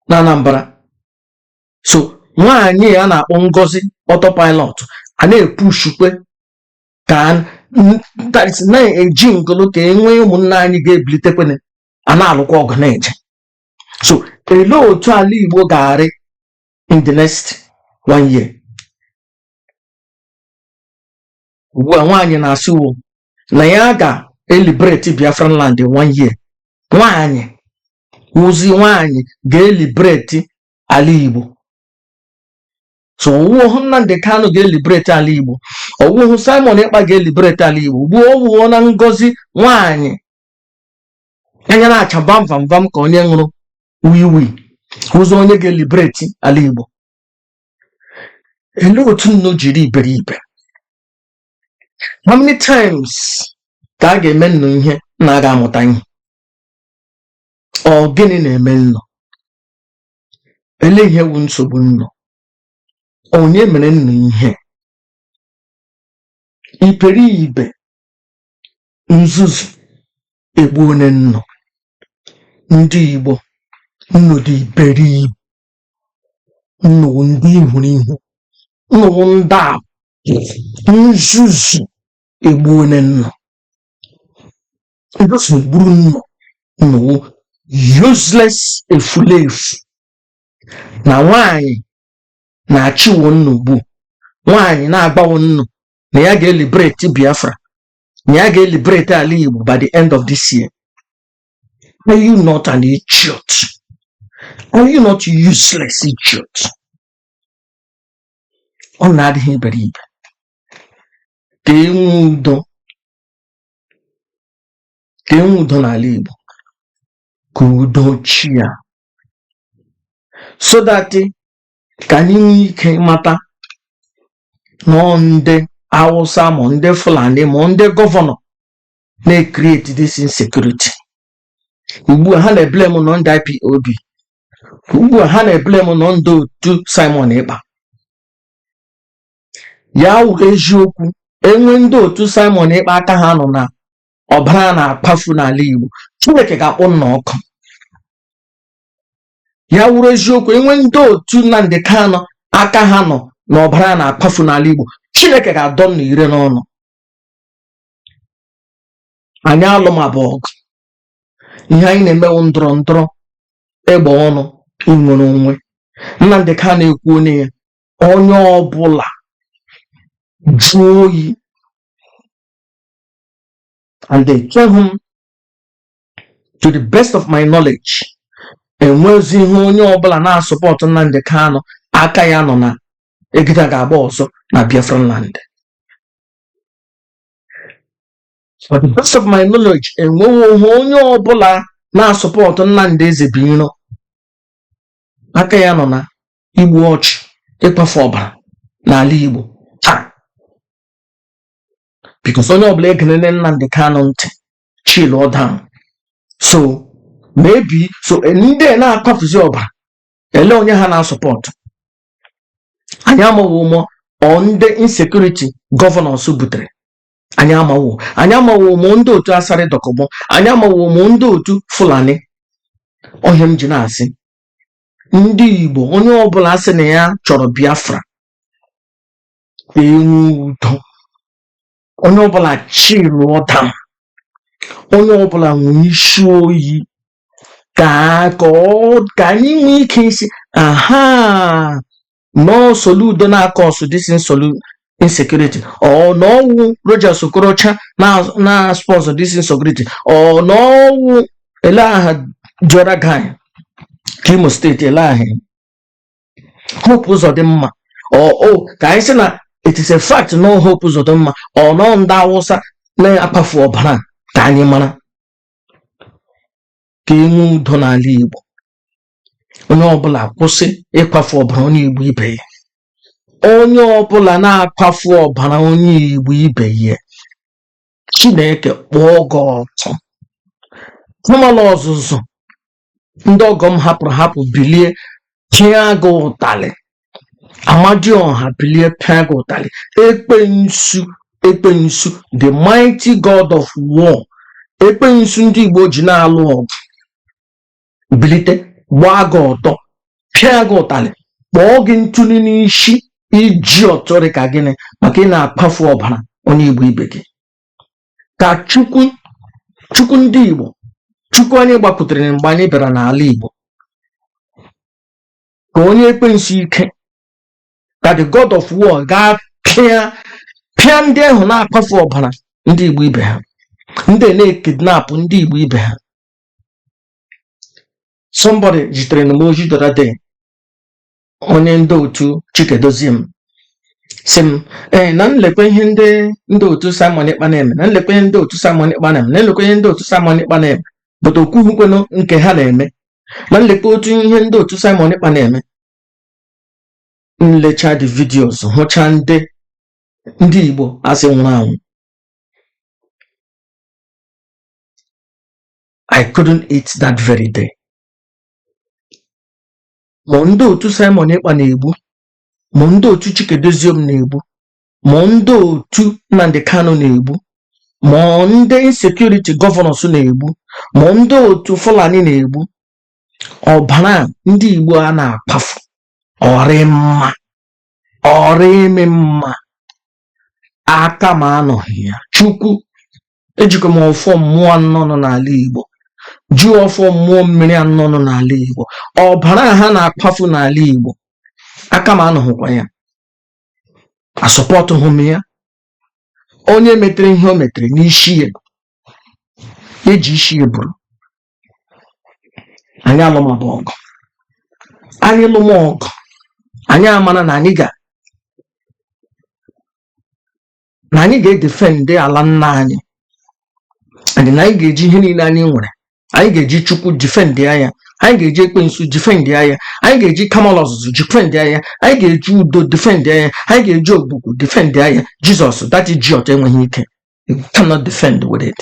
na Anambra. So nwaanyị a na-akpọ Ngozi autopilot a na-epushukwe ka na-eji ngolo ka enwee ụmụnne anyị ga-ebilitekwe a na-alụkwa ọgụ na-eje. So elee otu ala Igbo ga-arị in the next 1 year? Ugbu a nwaanyị na-asị na ya ga-eliberate Biafran land in 1 year. Nwaanyị ga-eliberate ala Igbo. So ọwụhụ Nnamdi Kanu ga-eliberate ala Igbo, ọwụhụ Simon Ekpa ga-eliberate ala Igbo. Ugbu ọwụhụ na Ngozi nwaanyị anya na-acha vam ka onye ṅụrụ wiwi ụzọ onye ga-eliberate ala Igbo. Elee otu nnu jiri iberibe? How many times ka a ga-eme nnu ihe na aga amụta ihe? Ọ gịnị na-eme nnu? Elee ihe wu nsogbu nnu? Onye mere nnu ihe? Iberibe nzuzu egbu onye nnu. Ndị Igbo, nnu dị iberibe, nnu ndị ihuru ihu, nnu ndị a nzuzu egbu onye nnu. Nzuzu gburu nnu useless efulefu. Na nwaanyị na-achịwo nnu ugbu, nwaanyị na-agbawo nnu na ya ga-eliberate Biafra, na ya ga-eliberate ala Igbo by the end of this year. Are you not an idiot? Are you not useless idiot? Ọ na-adịghị iberibe. Ka enwe udo n'ala Igbo, ka udo chia, so that ka anyị nwee ike mata na ndị Hausa ma ndị Fulani ma ndị gọvanọ na-create this insecurity. Ugbu a ha na-eblame nọ ndị IPOB, ugbu a ha na-eblame nọ ndị otu Simon Ekpa. Ya wuru eziokwu, enwe ndị otu Simon Ekpa aka ha nọ na ọbara na-akpafu n'ala Igbo, Chineke ga-akpọ nna ọkụ. Ya wuru eziokwu, enwe ndị otu Nnamdi Kanu aka ha nọ na ọbara na-akpafu n'ala Igbo, Chineke ga-adọ nna ire n'ọnụ. Anyị alụmabụ ọgụ. Ihe anyị na-emewu ndọrọ egbe ọnụ inwere onwe. Nnamdi Kanu ekwu onye ya, onye ọbụla jụọ oyi, and they tell him, to the best of my knowledge, enwezi ihe onye ọbụla na-asọpọtụ Nnamdi Kanu aka ya nọ na egide ga-agba ọzọ na Biafran land. For the best of my knowledge, enweghị onye ọbụla na-asọpọtụ Nnamdi Ezebiro aka ya nọ na igbu ọchụ, ịkpafu ọbara n'ala Igbo. Because onye ọbụla egenene Nnamdi Kanu ntị, chill all down. So maybe ndị na-akpafuzi ọbara, ele onye ha na-asọpọtụ. Anyị amaghị ụmụ ndị insecurity governors butere. Anyị amaghị ụmụ ndị otu Asari Dokogbo, anyị amaghị ụmụ ndị otu Fulani. Onye m ji na-asị, ndị Igbo, onye ọbụla asị na ya chọrọ Biafra, enwe udo. Onye ọbụla chill down, onye ọbụla nwere isi oyi, ka anyị nwee ike isi no soludo na-akọsụ this insecurity, or no Rogers Okorocha na sponsor this insecurity, or no Elaha Jora guy Kimo State Elaha Hope Uzodimma, or ka anyị sị na it is a fact no Hope Uzodimma, or no ndị Awụsa na-akpafu ọbara, ka anyị mara ka enwe udo n'ala Igbo. Onye ọbụla kwụsị ịkpafu ọbara onye Igbo ibe ya. Onye ọbụla na-akpafu ọbara onye Igbo ibe ya, Chineke kpọọ gị ọtọ. Ụmụala ọzụzụ ndị ọgọ m hapụrụ bilie pịa gị ụtalị. Amadioha bilie pịa gị ụtalị. Ekwensu, the mighty God of war. Ekwensu ndị Igbo ji na-alụ ọgụ bilite gbaa gị ọtọ pịa gị ụtalị kpọọ gị ntụli n'isi iji ọtọrị ka gịnị maka ị na-akpafu ọbara onye Igbo ibe gị. Ka Chukwu ndị Igbo, Chukwu anyị gbapụtara mgbe anyị bịara n'ala Igbo, ka onye ekwensu ike, ka the God of war gaa pịa ndị ahụ na-akpafu ọbara ndị Igbo ibe ha, ndị na-ekidnapụ ndị Igbo ibe ha. Somebody jitere na m oji the other day, onye ndị otu Chikedoziem sị m na nlekwa ihe ndị otu Simon Ekpa na-eme, na nlekwa ihe ndị otu Simon Ekpa na-eme, na nlekwa ihe ndị otu Simon Ekpa na-eme, but okwuhukwenụ nke ha na-eme, na nlekwa otu ihe ndị otu Simon Ekpa na-eme. Nlecha the videos hụcha ndị Igbo asị nwụrụ anwụ. I couldn't eat that very day. Ma ndị otu Simon Ekpa na-egbu, ma ndị otu Chikedoziem na-egbu, ma ndị otu Nnamdi Kanu na-egbu, ma ndị insecurity governors na-egbu, ma ndị otu Fulani na-egbu. Ọbara ndị Igbo a na-akpafu ọrị ime mma, aka m anọghị ya. Chukwu ejikọ m ọfọ mmụọ anọ nọ n'ala Igbo, ji ọfọ mmụọ mmiri anọ nọ n'ala Igbo. Ọbara ha na-akpafu n'ala Igbo, aka m anọghịkwa ya, asọpọtụghị m ya. Onye metere ihe o metere n'isi ya, eji isi ya buru. Anyị alụmabụ ọgụ, anyị lụma ọgụ, anyị amara na anyị ga-edefend ala nna anyị, and na anyị ga-eji ihe niile anyị nwere, anyị ga-eji Chukwu defend ya, anyị ga-eji ekwensu defend ya, anyị ga-eji kamal ọzụzụ defend ya, anyị ga-eji udo defend ya, anyị ga-eji ogbugbu defend ya. Jesus, that is God enweghị ike. You cannot defend with it.